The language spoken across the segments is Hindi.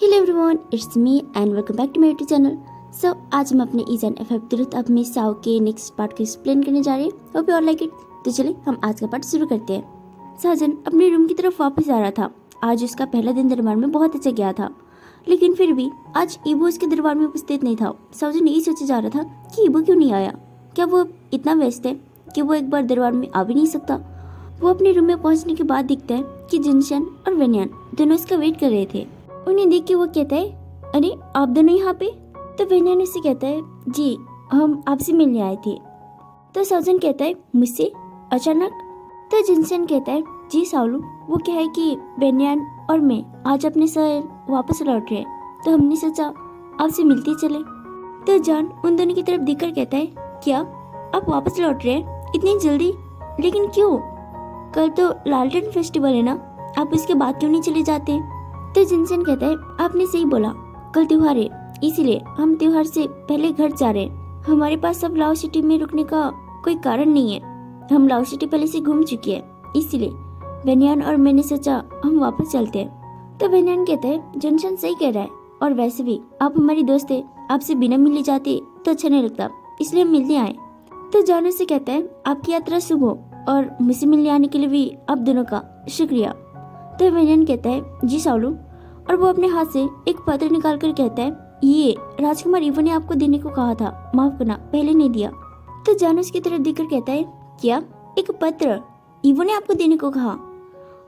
Hello everyone, it's me and welcome back to my YouTube channel. So आज हम अपने ईज एंड एफ तुरंत अपने साव के नेक्स्ट पार्ट को एक्सप्लेन करने जा रहे हैं। Hope you all like it. तो चलिए हम आज का पार्ट शुरू करते हैं। साजन अपने रूम की तरफ वापस आ रहा था। आज उसका पहला दिन दरबार में बहुत अच्छा गया था, लेकिन फिर भी आज ईबो उसके दरबार में उपस्थित नहीं था। साजन यही सोचे जा रहा था कि ईबो क्यों नहीं आया। क्या वो इतना व्यस्त है कि वो एक बार दरबार में आ भी नहीं सकता। वो अपने रूम में पहुंचने के बाद दिखता है कि जिनशन और वेन्यान दोनों इसका वेट कर रहे थे। उन्हें देख के वो कहता है, अरे आप दोनों यहाँ पे? तो वेन्यान उससे कहता है, जी हम आपसे मिलने आए थे। तो साजन कहता है, मुझसे अचानक? तो जिनशन कहता है, जी सालू, वो क्या है कि वेन्यान और मैं आज अपने शहर वापस लौट रहे हैं, तो हमने सोचा आपसे मिलते चले। तो जॉन उन दोनों की तरफ देखकर कहता है, क्या आप वापस लौट रहे हैं इतनी जल्दी? लेकिन क्यों? कल तो लालटेन फेस्टिवल है ना, आप उसके बाद क्यों नहीं चले जाते? तो जिनसन कहता है, आपने सही बोला, कल त्योहार है, इसीलिए हम त्योहार से पहले घर जा रहे हैं। हमारे पास अब लाओ सिटी में रुकने का कोई कारण नहीं है। हम लाओ सिटी पहले से घूम चुके हैं, इसीलिए वेन्यान और मैंने सोचा हम वापस चलते हैं। तो वेन्यान कहता है, जिनसन सही कह रहा है, और वैसे भी आप हमारी दोस्त है, आपसे बिना मिले जाते तो अच्छा नहीं लगता, इसलिए हम मिलने आए। तो जॉन से कहता है, आपकी यात्रा शुभ हो, और मुझसे मिलने आने के लिए भी आप दोनों का शुक्रिया। तो वेन्यान कहता है, जी सालू, और वो अपने हाथ से एक पत्र निकाल कर कहता है, ये राजकुमार ईवो ने आपको देने को कहा था, माफ करना पहले नहीं दिया। तो जॉन उसकी तरफ देखकर कहता है, क्या एक पत्र ईवो ने आपको देने को कहा?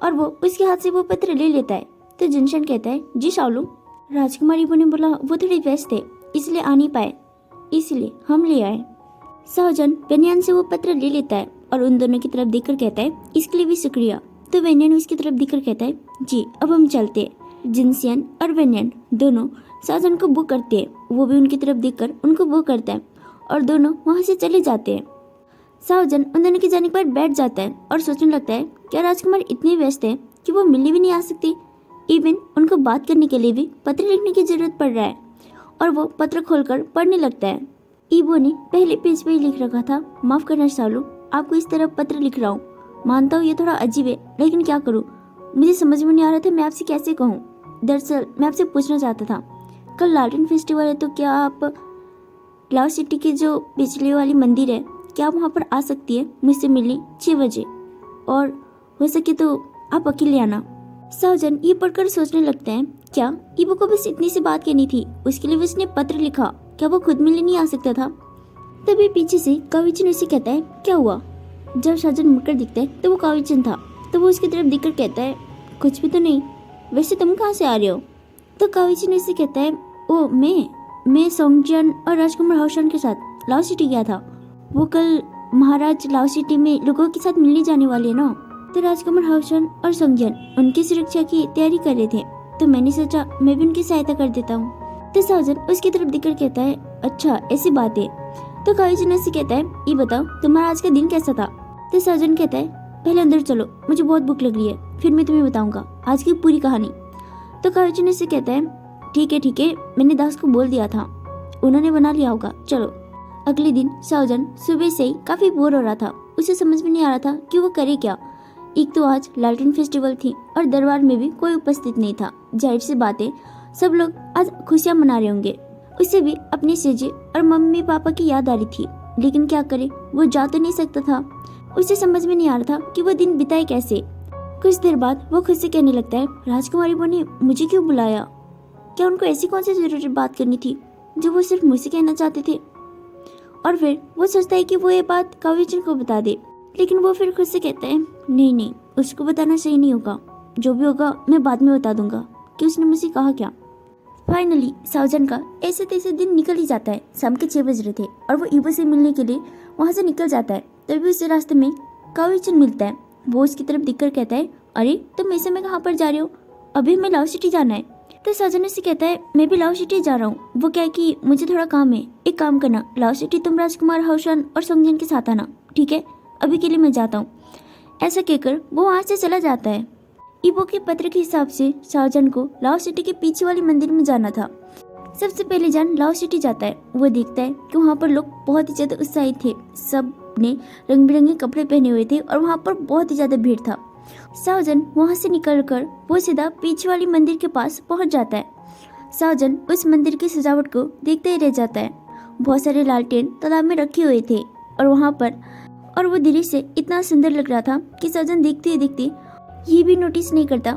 और वो उसके हाथ से वो पत्र ले लेता है। तो जिनशन कहता है, जी सालू, राजकुमार ईवो ने बोला वो थोड़ी व्यस्त थे, इसलिए आ नहीं पाए, इसलिए हम ले आए। सावजन वेन्यान से वो पत्र ले लेता है और उन दोनों की तरफ देखकर कहता है, इसके लिए भी शुक्रिया। तो वेन्यान उसकी तरफ देखकर कहता है, जी अब हम चलते हैं। जिनसियन और वेन्यान दोनों साजन को बुक करते हैं। वो भी उनकी तरफ देखकर उनको बुक करता है और दोनों वहां से चले जाते हैं। सावजन उन दोनों के जाने पर बैठ जाता है और सोचने लगता है, क्या राजकुमार इतने व्यस्त है कि वो मिलने भी नहीं आ सकती? इवन उनको बात करने के लिए भी पत्र लिखने की जरूरत पड़ रहा है। और वो पत्र खोलकर पढ़ने लगता है। ईबो ने पहले पेज पे ही लिख रखा था, माफ करना सालू, आपको इस तरह पत्र लिख रहा हूँ। मानता हूँ ये थोड़ा अजीब है, लेकिन क्या करूँ, मुझे समझ में नहीं आ रहा था मैं आपसे कैसे कहूँ। दरअसल मैं आपसे पूछना चाहता था, कल लालटेन फेस्टिवल है, तो क्या आप लाओ सिटी की जो पिछले वाली मंदिर है, क्या आप वहाँ पर आ सकती है मुझसे मिलने 6 बजे? और हो सके तो आप अकेले आना। सावजन ये पढ़कर सोचने लगता है, क्या ईबो को बस इतनी सी बात कहनी थी, उसके लिए उसने पत्र लिखा, क्या वो खुद मिलने नहीं आ सकता था? तभी पीछे से काविचन उसे कहता है, क्या हुआ? जब साजन मुड़कर दिखता है तो वो काविचन था। तो वो उसकी तरफ देखकर कहता है, कुछ भी तो नहीं, वैसे तुम कहाँ से आ रहे हो? तो काविचन उसे कहता है, ओ मैं सोंगजियन और राजकुमार हाओशान के साथ लाओ सिटी गया था। वो कल महाराज लाओ सिटी में लोगों के साथ मिलने जाने वाले हैं ना। तो राजकुमार हाओशान और सोंगजियन उनकी सुरक्षा की तैयारी कर रहे थे, तो मैंने सोचा मैं भी उनकी सहायता कर देता हूँ। तो साजन उसकी तरफ देखकर कहता है, अच्छा ऐसी बात है। तो काविचन से कहता है, ये बताओ तुम्हारा आज का दिन कैसा था? तो साजन कहता है, पहले अंदर चलो, मुझे बहुत भूख लग रही है, फिर मैं तुम्हें बताऊंगा आज की पूरी कहानी। तो काविचन से कहता है, ठीक है, मैंने दास को बोल दिया था, उन्होंने बना लिया होगा, चलो। अगले दिन सावजन सुबह से ही काफी बोर हो रहा था। उसे समझ में नहीं आ रहा था कि वो करे क्या। एक तो आज लालटेन फेस्टिवल थी और दरबार में भी कोई उपस्थित नहीं था। जाहिर सी बात है, सब लोग आज खुशियां मना रहे होंगे। उसे भी अपने सेजे और मम्मी पापा की याद आ रही थी, लेकिन क्या करे, वो जा तो नहीं सकता था। उसे समझ में नहीं आ रहा था कि वो दिन बिताए कैसे। कुछ देर बाद वो खुद से कहने लगता है, राजकुमारी बो ने मुझे क्यों बुलाया? क्या उनको ऐसी कौन सी जरूरी बात करनी थी जो वो सिर्फ मुझसे कहना चाहते थे? और फिर वो सोचता है कि वो ये बात काविचन को बता दे, लेकिन वो फिर खुद से कहता है, नहीं, उसको बताना सही नहीं होगा। जो भी होगा मैं बाद में बता दूंगा कि उसने मुझसे कहा क्या। फाइनली सावजन का ऐसे तैसे दिन निकल ही जाता है। शाम के 6 बज रहे थे और वो ईबो से मिलने के लिए वहाँ से निकल जाता है। तभी उसे रास्ते में काविचन मिलता है। वो उसकी तरफ दिखकर कहता है, अरे तुम ऐसे में कहाँ पर जा रहे हो? अभी हमें लाओ सिटी जाना है। तो साजन से कहता है, मैं भी लाओ सिटी जा रहा हूँ। वो क्या है कि मुझे थोड़ा काम है, एक काम करना, लाओ सिटी तुम राजकुमार हाओशान और सोंगजियन के साथ आना, ठीक है? अभी के लिए मैं जाता हूँ। ऐसा कहकर वो वहाँ से चला जाता है। ईबो के पत्र के हिसाब से सावजन को लाओ सिटी के पीछे वाले मंदिर में जाना था। सबसे पहले जान लाओ सिटी जाता है। वो देखता है कि वहाँ पर लोग बहुत ही ज्यादा उत्साहित थे। सब ने रंग बिरंगे कपड़े पहने हुए थे और वहाँ पर बहुत ही ज्यादा भीड़ था। सावजन वहाँ से निकलकर वो सीधा पीछे वाली मंदिर के पास पहुँच जाता है। सावजन उस मंदिर की सजावट को देखते ही रह जाता है। बहुत सारे लालटेन तालाब में रखे हुए थे और वहाँ पर और वो दृश्य इतना सुंदर लग रहा था कि सावजन देखते ही देखते ये भी नोटिस नहीं करता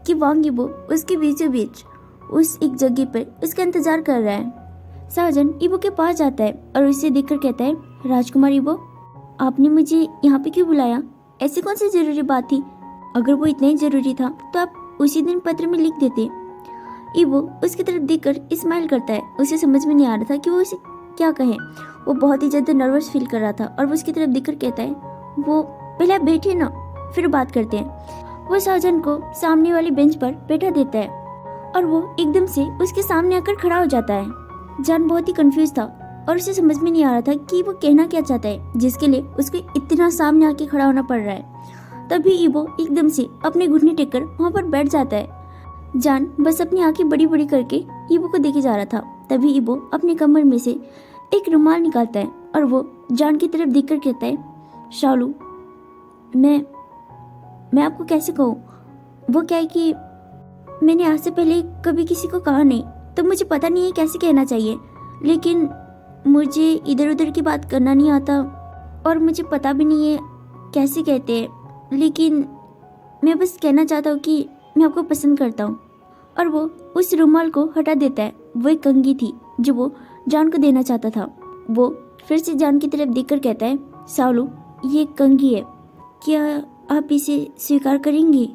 कि वांग इबो उसके बीचों बीच उस एक जगह पर उसका इंतजार कर रहा है। सावजन इबो के पास जाता है और उसे देखकर कहता है, राजकुमार इबो, आपने मुझे यहाँ पे क्यों बुलाया? ऐसी कौन सी जरूरी बात थी? अगर वो इतना ही जरूरी था तो आप उसी दिन पत्र में लिख देते। इबो उसकी तरफ देखकर स्माइल करता है। उसे समझ में नहीं आ रहा था कि वो उसे क्या कहे। वो बहुत ही ज्यादा नर्वस फील कर रहा था और वो उसकी तरफ देखकर कहता है, वो पहले आप बैठे ना, फिर बात करते हैं। वो सावजन को सामने वाली बेंच पर बैठा देता है और वो एकदम से उसके सामने आकर खड़ा हो जाता है। जान बहुत ही कंफ्यूज था और उसे समझ में नहीं आ रहा था कि वो कहना क्या चाहता है, जिसके लिए उसको इतना सामने आके खड़ा होना पड़ रहा है। तभी इबो एकदम से अपने घुटने टेककर वहाँ पर बैठ जाता है। जान बस अपनी आंखें बड़ी बड़ी करके इबो को देखे जा रहा था। तभी इबो अपने कमर में से एक रुमाल निकालता है और वो जान की तरफ देखकर कहता है, शालू, मैं आपको कैसे कहूँ? वो क्या है कि मैंने आज से पहले कभी किसी को कहा नहीं, तो मुझे पता नहीं है कैसे कहना चाहिए। लेकिन मुझे इधर उधर की बात करना नहीं आता और मुझे पता भी नहीं है कैसे कहते हैं। लेकिन मैं बस कहना चाहता हूँ कि मैं आपको पसंद करता हूँ। और वो उस रुमाल को हटा देता है। वो एक कंघी थी जो वो जान को देना चाहता था। वो फिर से जान की तरफ देखकर कहता है, सालू, ये एक कंघी है, क्या आप इसे स्वीकार करेंगी?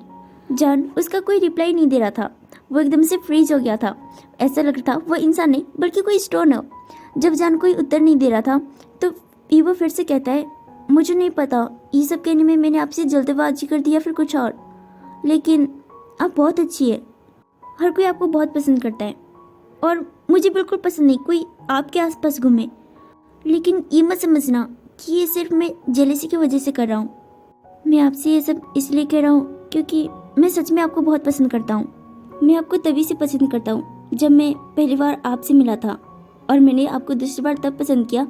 जान उसका कोई रिप्लाई नहीं दे रहा था। वो एकदम से फ्रीज हो गया था। ऐसा लग रहा था वो इंसान नहीं बल्कि कोई स्टोन है। जब जान कोई उत्तर नहीं दे रहा था तो इवो फिर से कहता है, मुझे नहीं पता ये सब कहने में मैंने आपसे जल्दबाजी कर दी या फिर कुछ और, लेकिन आप बहुत अच्छी है। हर कोई आपको बहुत पसंद करता है और मुझे बिल्कुल पसंद नहीं कोई आपके आसपास घूमे। लेकिन ये मत समझना कि ये सिर्फ मैं जेलसी की वजह से कर रहा हूँ। मैं आपसे ये सब इसलिए कह रहा हूँ क्योंकि मैं सच में आपको बहुत पसंद करता हूँ। मैं आपको तभी से पसंद करता हूँ जब मैं पहली बार आपसे मिला था, और मैंने आपको दूसरी बार तब पसंद किया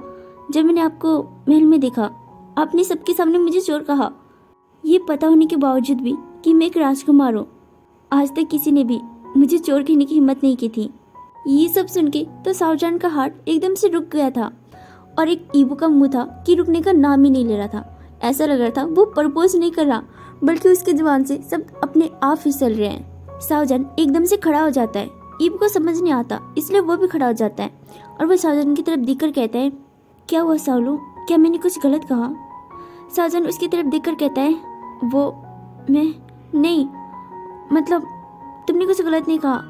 जब मैंने आपको महल में देखा। आपने सबके सामने मुझे चोर कहा, ये पता होने के बावजूद भी कि मैं एक राजकुमार हूँ। आज तक किसी ने भी मुझे चोर कहने की हिम्मत नहीं की थी। ये सब सुन के तो सावजान का हार्ट एकदम से रुक गया था और एक ईबो का मुंह था कि रुकने का नाम ही नहीं ले रहा था। ऐसा लग रहा था वो प्रपोज नहीं कर रहा बल्कि उसकी जुबान से सब अपने आप फिसल रहे हैं। सावजान एकदम से खड़ा हो जाता है। ईबो को समझ नहीं आता इसलिए वो भी खड़ा हो जाता है और वो सावजान की तरफ देखकर कहता है, क्या हुआ सावलू, क्या मैंने कुछ गलत कहा? सावजान उसकी तरफ देखकर कहता है, वो मैं नहीं, मतलब तुमने कुछ गलत नहीं कहा।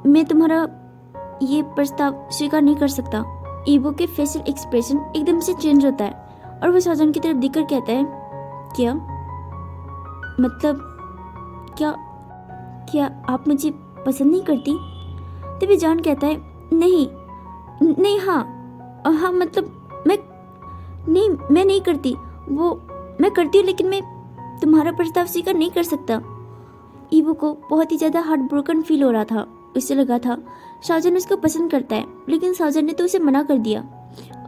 मैं तुम्हारा ये प्रस्ताव स्वीकार नहीं कर सकता। ईबो के फेशियल एक्सप्रेशन एकदम से चेंज होता है और वो सावजान की तरफ देखकर कहता है, क्या मतलब क्या आप मुझे पसंद नहीं करती? तभी जान कहता है, नहीं हाँ मतलब मैं नहीं करती। वो मैं करती हूँ लेकिन मैं तुम्हारा प्रस्ताव स्वीकार नहीं कर सकता। ईबो को बहुत ही ज्यादा हार्ट ब्रोकन फील हो रहा था। उससे लगा था शाहजहान उसको पसंद करता है, लेकिन शाहजहान ने तो उसे मना कर दिया।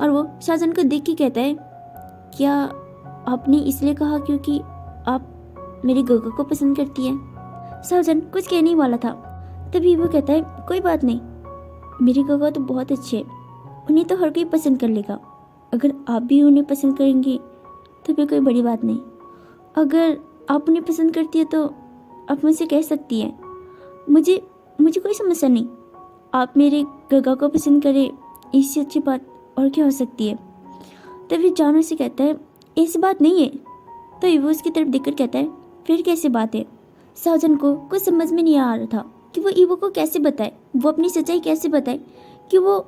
और वो शाहजहान को देख के कहता है, क्या आपने इसलिए कहा क्योंकि आप मेरी गगा को पसंद करती है? शाहजहान कुछ कहने वाला था, तभी वो कहता है, कोई बात नहीं, मेरी गगा तो बहुत अच्छी है, उन्हें तो हर कोई पसंद कर लेगा। अगर आप भी उन्हें पसंद करेंगी तो फिर कोई बड़ी बात नहीं। अगर आप उन्हें पसंद करती है तो आप मुझसे कह सकती हैं, मुझे कोई समस्या नहीं। आप मेरे गगा को पसंद करें, इससे अच्छी बात और क्या हो सकती है? तभी जानू से कहता है, ऐसी बात नहीं है। तो वो उसकी तरफ देखकर कहता है, फिर कैसी बात है? सावजान को कुछ समझ में नहीं आ रहा था कि वो ईवो को कैसे बताए, वो अपनी सच्चाई कैसे बताए कि वो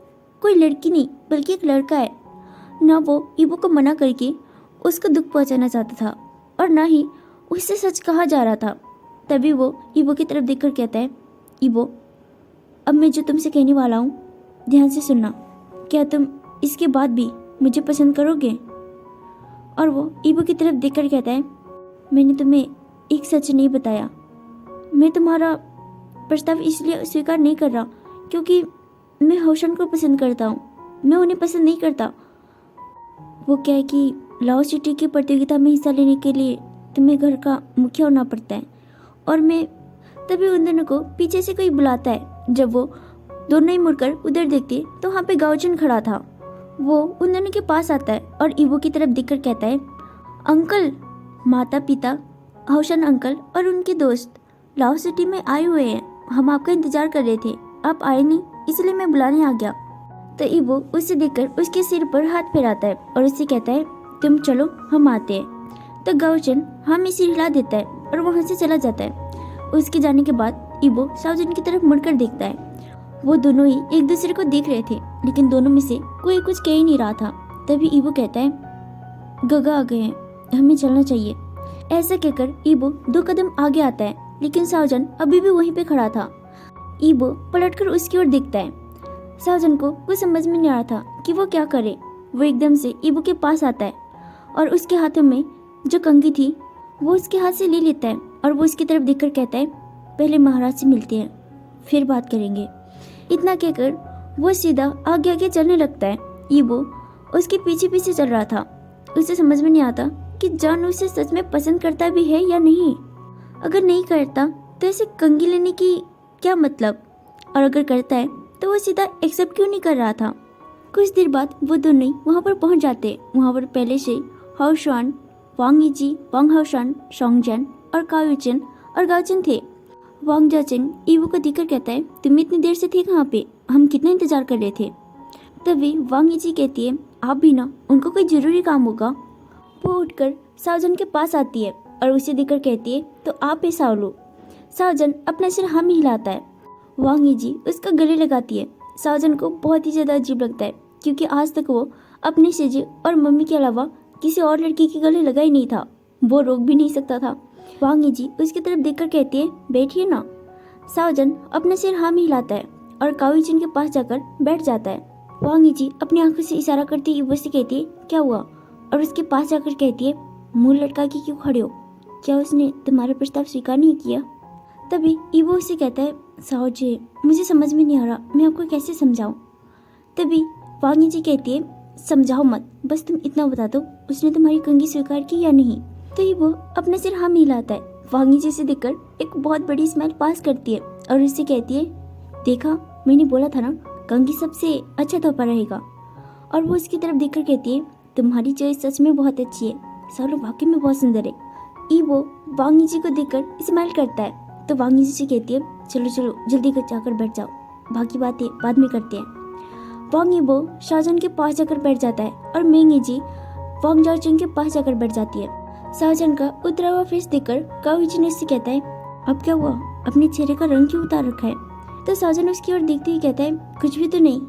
कोई लड़की नहीं बल्कि एक लड़का है। ना वो ईवो को मना करके उसको दुख पहुंचाना चाहता था और ना ही उससे सच कहा जा रहा था। तभी वो ईवो की तरफ देखकर कहता है, ईवो, अब मैं जो तुमसे कहने वाला हूँ ध्यान से सुनना। क्या तुम इसके बाद भी मुझे पसंद करोगे? और वो ईवो की तरफ देखकर कहता है, मैंने तुम्हें एक सच नहीं बताया। मैं तुम्हारा प्रस्ताव इसलिए स्वीकार नहीं कर रहा क्योंकि मैं होशन को पसंद करता हूँ, मैं उन्हें पसंद नहीं करता। वो क्या है कि लाओ सिटी की प्रतियोगिता में हिस्सा लेने के लिए तुम्हें घर का मुखिया होना पड़ता है। और मैं तभी उन दोनों को पीछे से कोई बुलाता है। जब वो दोनों ही मुड़कर उधर देखते तो वहाँ पे गाओचन खड़ा था। वो उन दोनों के पास आता है और ईवो की तरफ देखकर कहता है, अंकल, माता पिता, हौशन अंकल और उनके दोस्त लाहौर सिटी में आए हुए हैं। हम आपका इंतजार कर रहे थे, आप आए नहीं, इसलिए मैं बुलाने आ गया। तो ईवो उसे देखकर उसके सिर पर हाथ फेराता है और उससे कहता है, तुम चलो, हम आते हैं। तो गाओचन हमें सिर हिला देता है और वहाँ से चला जाता है। उसके जाने के बाद ईवो शाओजन की तरफ मुड़कर देखता है। वो दोनों ही एक दूसरे को देख रहे थे, लेकिन दोनों में से कोई कुछ कह ही नहीं रहा था। तभी ईवो कहता है, गगा आ गए हैं, हमें चलना चाहिए। ऐसा कहकर ईवो 2 कदम आगे आता है, लेकिन शाओजन अभी भी वहीं पे खड़ा था। ईवो पलटकर उसकी ओर देखता है। शाओजन को कुछ समझ में नहीं आ रहा था कि वो क्या करे। वो एकदम से ईवो के पास आता है और उसके हाथों में जो कंघी थी वो उसके हाथ से ले लेता है और वो उसकी तरफ देखकर कहता है, पहले महाराज से मिलते हैं, फिर बात करेंगे। इतना कहकर वो सीधा आगे आगे चलने लगता है। ईवो उसके पीछे पीछे चल रहा था। उसे समझ में नहीं आता कि जान उसे सच में पसंद करता भी है या नहीं। अगर नहीं करता तो ऐसे कंघी लेने की क्या मतलब, और अगर करता है तो वो सीधा एक्सेप्ट क्यों नहीं कर रहा था। कुछ देर बाद वो दोनों वहाँ पर पहुँच जाते। वहाँ पर पहले से हाओशुआन, वांग यीजी, वांग हाओशान, शोंगजियान और काओयुचन और गाओचन थे। वांग जाचिन ईवो को देखकर कहता है, तुम इतनी देर से थे कहाँ पे, हम कितना इंतजार कर रहे थे। तभी वांग यीजी कहती है, आप भी ना, उनको कोई जरूरी काम होगा। वो उठकर शाओजन के पास आती है और उसे देखकर कहती है, तो आप ही साओलू। शाओजन अपना सिर हाँ में हिलाता है। वांग यीजी उसका गले लगाती है। शाओजन को बहुत ही ज़्यादा अजीब लगता है, क्योंकि आज तक वो अपने सेजे और मम्मी के अलावा किसी और लड़की के गले लगा ही नहीं था। वो रोक भी नहीं सकता था। वांग यीजी उसकी तरफ देखकर कहती है, बैठिए ना। शाओजन अपना सिर हाँ में हिलाता है और काओयुचन के पास जाकर बैठ जाता है। वांग यीजी अपनी आंखों से इशारा करती ईवो से कहती है, क्या हुआ, और उसके पास जाकर कहती है, मुंह लटका के क्यों खड़े हो, क्या उसने तुम्हारा प्रस्ताव स्वीकार नहीं किया। तभी ईवो उसे कहता है, साओजी, मुझे समझ में नहीं आ रहा, मैं आपको कैसे समझाऊं। तभी वांग यीजी कहती है, समझाओ मत, बस तुम इतना बता दो, उसने तुम्हारी कंघी स्वीकार की या नहीं। तो ईवो अपना सिर हाँ में हिलाता है। वांग यीजी से देखकर एक बहुत बड़ी स्माइल पास करती है और उससे कहती है, देखा, मैंने बोला था ना, कंघी सबसे अच्छा तोहफा रहेगा। और वो उसकी तरफ देखकर कहती है, तुम्हारी चॉइस सच में बहुत अच्छी है, सालो वाकई में बहुत सुंदर है। ईवो वांग यीजी को देखकर स्माइल करता है। तो वांग यीजी से कहती है, चलो चलो जल्दी कर जाकर बैठ जाओ, बाकी बातें बाद में करते हैं। वांग ईवो शाओजन के पास जाकर बैठ जाता है और मेंग यीजी वांग जाओचिन के पास जाकर बैठ जाती है। शाओजन का उतरा हुआ फेस देखकर काओयुचन उससे कहता है, अब क्या हुआ, अपने चेहरे का रंग क्यों उतार रखा है। तो शाओजन उसकी ओर देखते हुए कहता है, कुछ भी तो नहीं।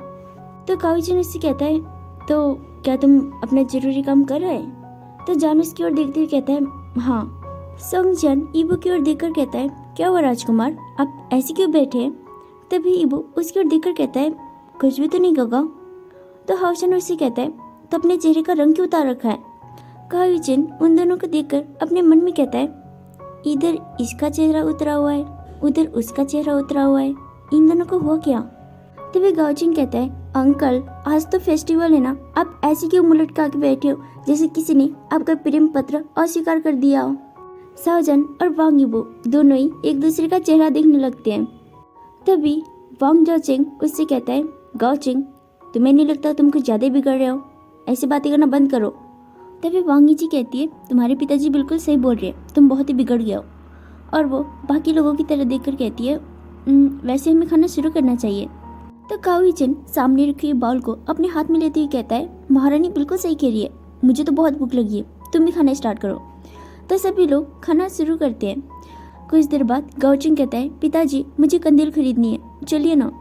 तो काओयुचन उससे कहता है, तो क्या तुम अपना जरूरी काम कर रहे हैं। तो जान उसकी ओर देखते हुए कहता है, हाँ। शोंगजियान ईवो की ओर देखकर कहता है, क्या हुआ राजकुमार, आप ऐसे क्यों बैठे हैं। तभी ईवो उसकी ओर देखकर कहता है, कुछ भी तो नहीं गगा। तो हाओशन उससे कहता है, तो अपने चेहरे का रंग क्यों उतार रखा है। काओयुचन उन दोनों को देखकर अपने मन में कहता है, इधर इसका चेहरा उतरा हुआ है, उधर उसका चेहरा उतरा हुआ है, इन दोनों को हुआ क्या। तभी गाओचिन कहता है, अंकल, आज तो फेस्टिवल है ना, आप ऐसे क्यों मुंह लटका के बैठे हो जैसे किसी ने आपका प्रेम पत्र अस्वीकार कर दिया हो। शाओजन और वांग यीवो दोनों ही एक दूसरे का चेहरा देखने लगते हैं। तभी वांग जाओचिन उससे कहता है, गाओचिन, तुम्हें नहीं लगता तुम कुछ ज्यादा बिगड़ रहे हो, ऐसी बातें करना बंद करो। तभी वांग यीजी कहती है, तुम्हारे पिताजी बिल्कुल सही बोल रहे हैं, तुम बहुत ही बिगड़ गए हो। और वो बाकी लोगों की तरह देखकर कहती है, वैसे हमें खाना शुरू करना चाहिए। तो काओयुचन सामने रखी हुई बाउल को अपने हाथ में लेते हुए कहता है, महारानी बिल्कुल सही कह रही है, मुझे तो बहुत भूख लगी है, तुम भी खाना स्टार्ट करो। तो सभी लोग खाना शुरू करते हैं। कुछ देर बाद गाओचिन कहता है, पिताजी मुझे कंदील खरीदनी है, चलिए ना।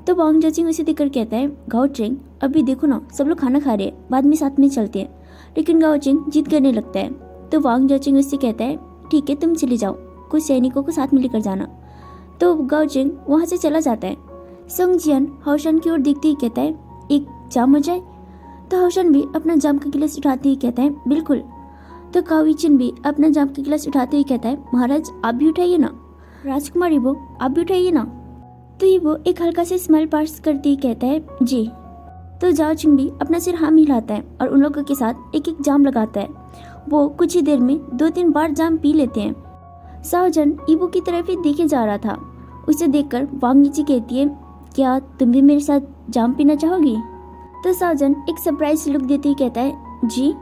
तो वांग जाओचिन उसे देखकर कहता है, गाओचिन अभी देखो ना, सब लोग खाना खा रहे हैं, बाद में साथ में चलते हैं। लेकिन गाओचिन जिद करने लगता है। तो वांग जाओचिन उससे कहता है, ठीक है तुम चले जाओ, कुछ सैनिकों को साथ में लेकर जाना। तो गाओचिन वहाँ से चला जाता है। शोंगजियान हाओशन की ओर देखते ही कहता है, एक जाम हो जाए। तो हाओशन भी अपना जाम का गिलास उठाते ही कहता है, बिल्कुल। तो काओयुचन भी अपना जाम का गिलास उठाते ही कहता है, महाराज आप भी उठाइए ना। राजकुमार ईवो आप भी उठाइए ना। तो ईवो एक हल्का से स्माइल पास करते ही कहता है, जी। तो जाओचिन भी अपना सिर हाँ में हिलाता है और उन लोगों के साथ एक एक जाम लगाता है वो कुछ ही देर में 2-3 बार जाम पी लेते हैं। शाओजन ईबो की तरफ ही देखे जा रहा था। उसे देखकर वांग यीची कहती है, क्या तुम भी मेरे साथ जाम पीना चाहोगी? तो शाओजन एक सरप्राइज लुक देते ही कहता है, जी।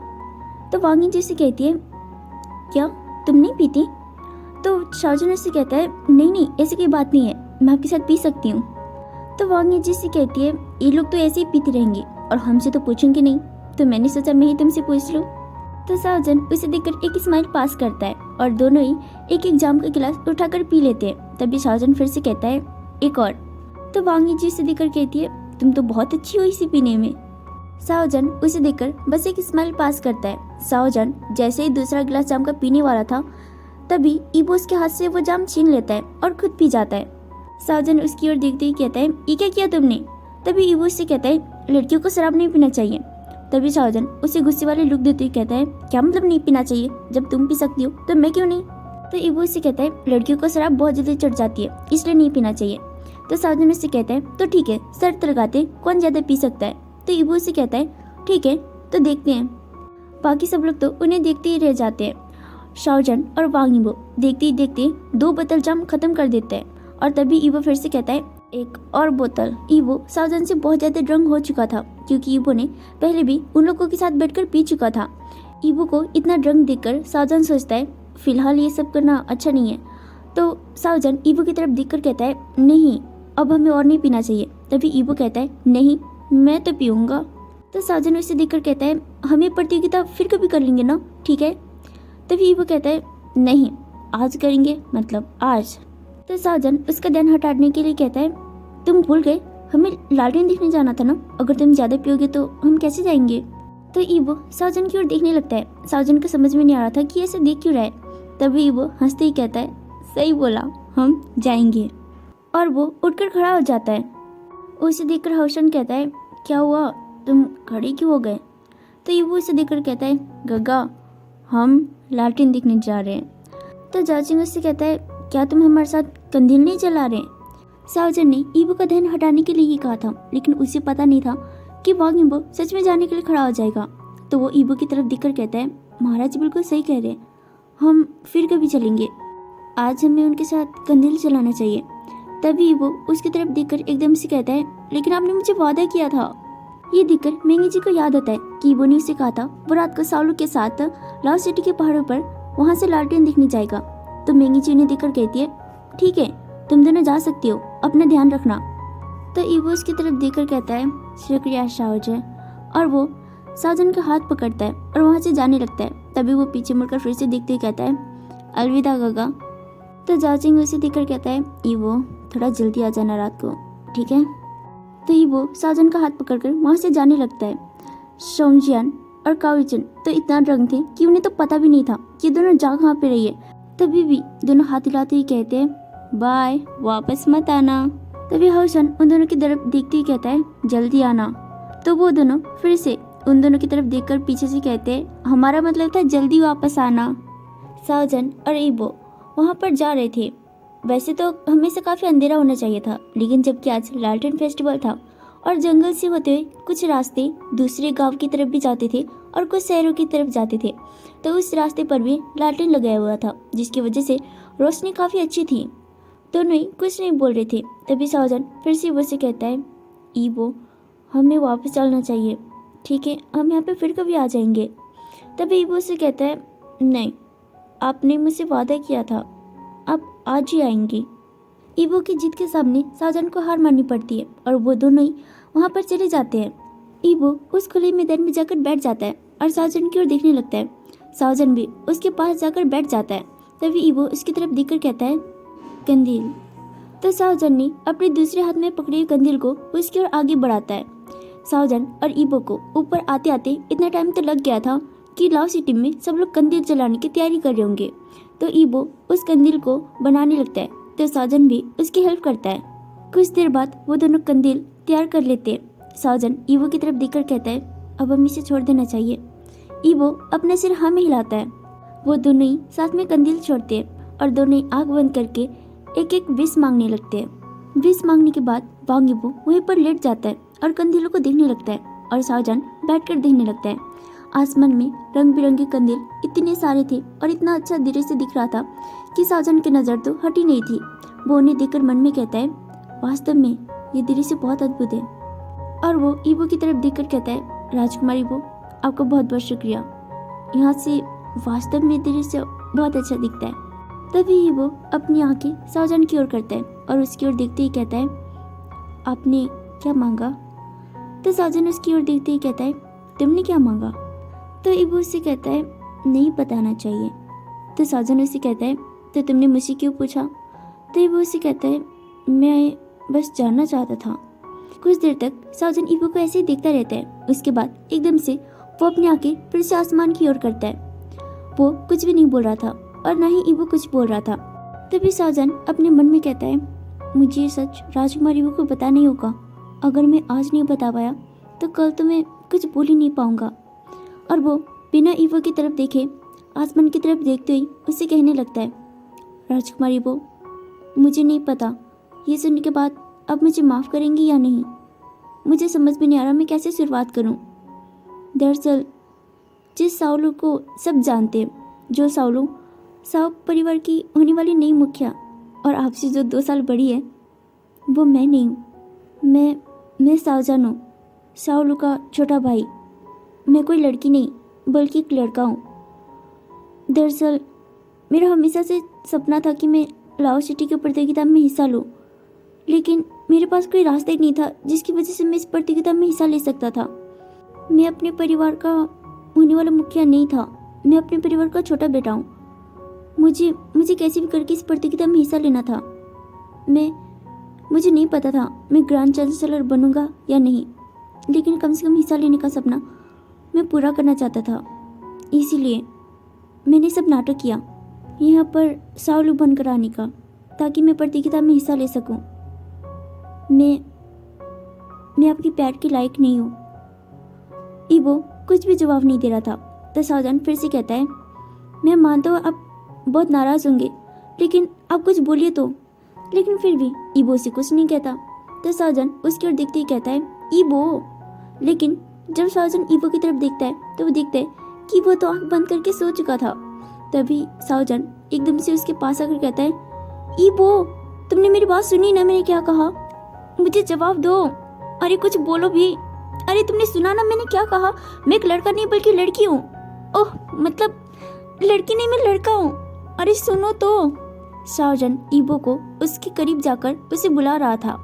तो वांग यीची से कहती है, क्या तुम नहीं पीती? तो शाओजन उससे कहता है, नहीं नहीं, ऐसी कोई बात नहीं है, मैं आपके साथ पी सकती हूँ। तो वांग यीची से कहती है, ये लोग तो ऐसे ही पीती रहेंगे और हमसे तो पूछेंगे नहीं, तो मैंने सोचा मैं ही तुमसे पूछ लूँ। तो शाओजन उसे देखकर एक स्माइल पास करता है और दोनों ही एक एक जाम का गिलास उठाकर पी लेते हैं। तभी शाओजन फिर से कहता है, एक और। तो वांग यीची उसे देखकर कहती है, तुम तो बहुत अच्छी हो इसी पीने में। शाओजन उसे देखकर बस एक स्माइल पास करता है। शाओजन जैसे ही दूसरा गिलास जाम का पीने वाला था, तभी ईबो उसके हाथ से वो जाम छीन लेता है और खुद पी जाता है। शाओजन उसकी ओर देखते ही कहता है, ये क्या किया तुमने? तभी ईबो उससे कहता है, लड़कियों को शराब नहीं पीना चाहिए। तभी शाओजन उसे गुस्से वाले लुक देते हुए कहता है, क्या मतलब नहीं पीना चाहिए? जब तुम पी सकती हो तो मैं क्यों नहीं? तो ईबो उससे कहता है, लड़कियों को शराब बहुत जल्दी चढ़ जाती है, इसलिए नहीं पीना चाहिए। तो शाओजन उससे कहता है, तो ठीक है, शर्त लगाते कौन ज्यादा पी सकता है। तो ईबो उससे कहता है, ठीक है, तो देखते हैं। बाकी सब लोग तो उन्हें देखते ही रह जाते हैं। शाओजन और वांग यीबो देखते ही देखते 2 बोतल जाम खत्म कर देते हैं और तभी ईबो फिर से कहता है, एक और बोतल। ईबो शाओजन से बहुत ज्यादा ड्रंक हो चुका था क्योंकि ईबो ने पहले भी उन लोगों के साथ बैठकर पी चुका था। ईबो को इतना ड्रंक देखकर शाओजन सोचता है, फिलहाल ये सब करना अच्छा नहीं है। तो शाओजन ईबो की तरफ देखकर कहता है, नहीं, अब हमें और नहीं पीना चाहिए। तभी ईबो कहता है, नहीं, मैं तो पीऊंगा। तो शाओजन उसे देखकर कहता है, हमें प्रतियोगिता फिर कभी कर लेंगे ना, ठीक है? तभी ईबो कहता है, नहीं, आज करेंगे, मतलब आज। तो शाओजन उसका ध्यान हटाने के लिए कहता है, तुम भूल गए, हमें लालटेन देखने जाना था ना, अगर तुम ज्यादा पियोगे तो हम कैसे जाएंगे? तो ईबो शाओजन की ओर देखने लगता है। शाओजन को समझ में नहीं आ रहा था कि ऐसे देख क्यों रहा है। तभी ईबो हंसते ही कहता है, सही बोला, हम जाएंगे। और वो उठकर खड़ा हो जाता है। उसे देखकर शाओजन कहता है, क्या हुआ, तुम खड़े क्यों हो गए? तो ईबो उसे देखकर कहता है, गग्गा, हम लालटेन देखने जा रहे हैं। तो जाचिंग उससे कहता है, क्या तुम हमारे साथ कंदील नहीं जला रहे? शाओजन ने ईबो का ध्यान हटाने के लिए ही कहा था, लेकिन उसे पता नहीं था कि वांग यीबो सच में जाने के लिए खड़ा हो जाएगा। तो वो ईबो की तरफ देखकर कहता है, महाराज बिल्कुल सही कह रहे हैं, हम फिर कभी चलेंगे, आज हमें उनके साथ कंदील जलाना चाहिए। तभी ईबो उसकी तरफ देखकर एकदम से कहता है, लेकिन आपने मुझे वादा किया था। ये देखकर मेंगी जी को याद आता है कि ईबो ने उसे कहा था वो रात को सालू के साथ लाओ सिटी के पहाड़ों पर वहाँ से लालटेन देखने जाएगा। तो मेंगी जी उन्हें देखकर कहती है, ठीक है, तुम दोनों जा सकती हो, अपना ध्यान रखना। तो ईबो उसकी तरफ देखकर कहता है, शुक्रिया शाओजन। और वो शाओजन का हाथ पकड़ता है और वहाँ से जाने लगता है। तभी वो पीछे मुड़कर फिर से देखते हुए कहता है, अलविदा गगा। तो जाचिंग उसे देखकर कहता है, ईबो थोड़ा जल्दी आ जाना रात को, ठीक है? तो ईबो शाओजन का हाथ पकड़कर वहाँ से जाने लगता है। सोंगजियान और काओइचन तो इतना ड्रंक थे कि उन्हें तो पता भी नहीं था कि दोनों जा कहाँ पे रही है। तभी भी दोनों हाथ हिलाते ही कहते हैं, बाय, वापस मत आना। तभी हाओशन उन दोनों की तरफ देखते ही कहता है, जल्दी आना। तो वो दोनों फिर से उन दोनों की तरफ देखकर पीछे से कहते हैं, हमारा मतलब था जल्दी वापस आना। शाओजन और ईबो वहाँ पर जा रहे थे। वैसे तो हमेशा काफी अंधेरा होना चाहिए था, लेकिन जबकि आज लालटेन फेस्टिवल था और जंगल से होते हुए कुछ रास्ते दूसरे गांव की तरफ भी जाते थे और कुछ शहरों की तरफ जाते थे, तो उस रास्ते पर भी लालटेन लगाया हुआ था, जिसकी वजह से रोशनी काफी अच्छी थी। दोनों ही कुछ नहीं बोल रहे थे। तभी शाओजन फिर से ईबो से कहता है, ईबो हमें वापस चलना चाहिए, ठीक है, हम यहाँ पे फिर कभी आ जाएंगे। तभी ईबो से कहता है, नहीं, आपने मुझसे वादा किया था, आप आज ही आएंगी। ईबो की जिद के सामने शाओजन को हार माननी पड़ती है और वो दोनों ही वहाँ पर चले जाते हैं। ईबो उस खुले मैदान में जाकर बैठ जाता है और शाओजन की ओर देखने लगता है। शाओजन भी उसके पास जाकर बैठ जाता है। तभी ईबो उसकी तरफ देखकर कहता है, कंदील। तो शाओजन ने अपने दूसरे हाथ में पकड़े हुए कंदील को उसकी ओर आगे बढ़ाता है। शाओजन और ईबो को ऊपर आते आते इतना टाइम तो लग गया था कि लाओ सिटी में सब लोग कंदील जलाने की तैयारी कर रहे होंगे। तो ईबो उस कंदील को बनाने लगता है, तो शाओजन भी उसकी हेल्प करता है। कुछ देर बाद वो दोनों कंदील तैयार कर लेते हैं। शाओजन ईबो की तरफ देखकर कहता है, अब हमें इसे छोड़ देना चाहिए। ईबो अपना सिर हाँ में हिलाता है। वो दोनों ही साथ में कंदील छोड़ते हैं और दोनों ही आंख बंद करके एक एक विश मांगने लगते हैं। विश मांगने के बाद वांग यीबो वहीं पर लेट जाता है और कंदीलों को देखने लगता है और शाओजन बैठकर देखने लगता है। आसमान में रंग बिरंगे कंदील इतने सारे थे और इतना अच्छा दृश्य दिख रहा था कि शाहजहां की नज़र तो हटी नहीं थी। वो उन्हें देखकर मन में कहता है, वास्तव में ये दृश्य बहुत अद्भुत है। और वो ईबो की तरफ देखकर कहता है, राजकुमारी ईबो, आपका बहुत बहुत शुक्रिया। यहाँ से वास्तव में दृश्य बहुत अच्छा दिखता है। तभी ईबो अपनी आंखें शाहजहां की ओर करता है और उसकी ओर देखते ही कहता है, आपने क्या मांगा? तो शाहजहां उसकी ओर देखते ही कहता है, तुमने क्या मांगा? तो ईबो उससे कहता है, नहीं बताना चाहिए। तो शाहजहां उससे कहता है, तो तुमने मुझसे क्यों पूछा? तो ईबो उससे कहता है, मैं बस जानना चाहता था। कुछ देर तक शाहजहां ईबो को ऐसे ही देखता रहता है। उसके बाद एकदम से वो अपनी आंखें फिर से आसमान की ओर करता है। वो कुछ भी नहीं बोल रहा था और न ही ईबो कुछ बोल रहा था। तभी शाहजहां अपने मन में कहता है, मुझे ये सच राजकुमारी ईबो को बताना ही होगा। अगर मैं आज नहीं बता पाया तो कल तो मैं कुछ बोल ही नहीं पाऊंगा। और वो बिना ईबो की तरफ देखे आसमान की तरफ देखते हुए उससे कहने लगता है, राजकुमारी ईबो, मुझे नहीं पता ये सुनने के बाद अब मुझे माफ़ करेंगी या नहीं। मुझे समझ में नहीं आ रहा मैं कैसे शुरुआत करूं। दरअसल जिस साउलू को सब जानते हैं, जो साउलू साउ परिवार की होने वाली नई मुखिया और आपसे जो 2 साल बड़ी है, वो मैं नहीं हूँ। मैं शाहजहां हूँ, साउलू का छोटा भाई। मैं कोई लड़की नहीं बल्कि एक लड़का हूँ। दरअसल मेरा हमेशा से सपना था कि मैं लाओ सिटी की प्रतियोगिता में हिस्सा लूँ, लेकिन मेरे पास कोई रास्ता ही नहीं था जिसकी वजह से मैं इस प्रतियोगिता में हिस्सा ले सकता था। मैं अपने परिवार का होने वाला मुखिया नहीं था, मैं अपने परिवार का छोटा बेटा हूँ। मुझे कैसे भी करके इस प्रतियोगिता में हिस्सा लेना था। मुझे नहीं पता था मैं ग्रैंड चांसलर बनूंगा या नहीं, लेकिन कम से कम हिस्सा लेने का सपना मैं पूरा करना चाहता था। इसीलिए मैंने सब नाटक किया यहाँ पर साउलू बनकर आने का, ताकि मैं प्रतियोगिता में हिस्सा ले सकूं। मैं आपकी प्यार के लायक नहीं हूँ। ईबो कुछ भी जवाब नहीं दे रहा था। तो शाहजहां फिर से कहता है, मैं मानता हूँ आप बहुत नाराज होंगे, लेकिन आप कुछ बोलिए तो। लेकिन फिर भी ईबो से कुछ नहीं कहता। तो शाहजहां उसकी ओर देखते ही कहता है, ईबो। लेकिन जब शाहजहां ईबो की तरफ देखता है तो वो देखता है कि वो तो आंख बंद करके सो चुका था। तभी शाहजहां एकदम से उसके पास आकर कहता है, ईबो, तुमने मेरी बात सुनी ना? मैंने क्या कहा? मुझे जवाब दो। अरे कुछ बोलो भी। अरे तुमने सुना ना मैंने क्या कहा? मैं एक लड़का नहीं बल्कि लड़की हूँ। ओह मतलब लड़की नहीं, मैं लड़का हूँ। अरे सुनो तो। शाहजहां ईबो को उसके करीब जाकर उसे बुला रहा था,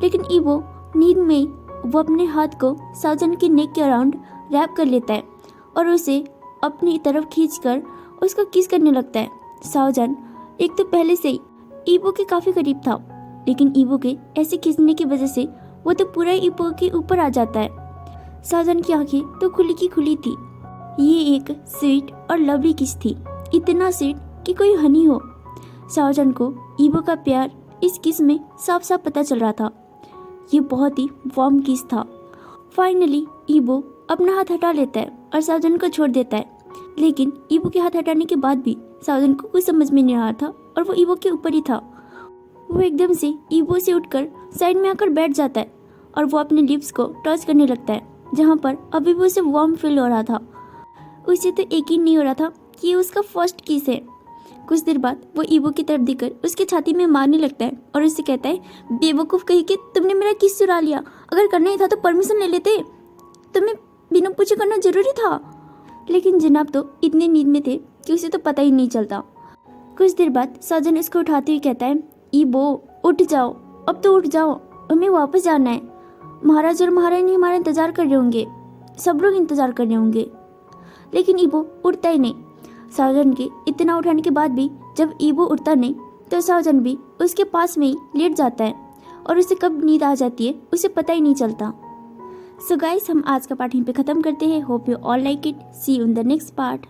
लेकिन ईबो नींद में वो अपने हाथ को शाहजहां की नेक के अराउंड रैप कर लेता है और उसे अपनी तरफ खींचकर उसको किस करने लगता है। शाहजहां एक तो पहले से ही ईबो के काफी करीब था, लेकिन ईबो के ऐसे खींचने की वजह से वो तो पूरा ईबो के ऊपर आ जाता है। शाहजहां की आंखें तो खुली की खुली थी। ये एक स्वीट और लवली किस थी, इतना स्वीट कि कोई हनी हो। शाहजहां को ईबो का प्यार इस किस में साफ साफ पता चल रहा था। ये बहुत ही वार्म किस था। फाइनली ईबो अपना हाथ हटा लेता है और शाहजहां को छोड़ देता है, लेकिन ईबो के हाथ हटाने के बाद भी शाहजहां को कुछ समझ में नहीं आ रहा था और वो ईबो के ऊपर ही था। वो एकदम से ईबो से उठकर साइड में आकर बैठ जाता है और वो अपने लिप्स को टच करने लगता है जहाँ पर अभी भी उसे वार्म फील हो रहा था। उसे तो यकीन नहीं हो रहा था कि ये उसका फर्स्ट किस है। कुछ देर बाद वो ईबो की तरफ देखकर उसके छाती में मारने लगता है और उससे कहता है, बेवकूफ़ कहीं के, तुमने मेरा किस चुरा लिया। अगर करना ही था तो परमिशन ले लेते, तुम्हें बिना पूछे करना जरूरी था। लेकिन जनाब तो इतने नींद में थे कि उसे तो पता ही नहीं चलता। कुछ देर बाद शाहजहां उसको उठाते हुए कहता है, ईबो उठ जाओ, अब तो उठ जाओ, हमें वापस जाना है। महाराज और महारानी हमारा इंतजार कर रहे होंगे, सब लोग इंतजार कर रहे होंगे। लेकिन ईबो उठता ही नहीं। शाहजहां के इतना उठाने के बाद भी जब ईबो उठता नहीं तो शाहजहां भी उसके पास में ही लेट जाता है और उसे कब नींद आ जाती है उसे पता ही नहीं चलता। सो गाइस, हम आज का पार्ट यहीं पे खत्म करते हैं। Hope you all like it. See you in the next part.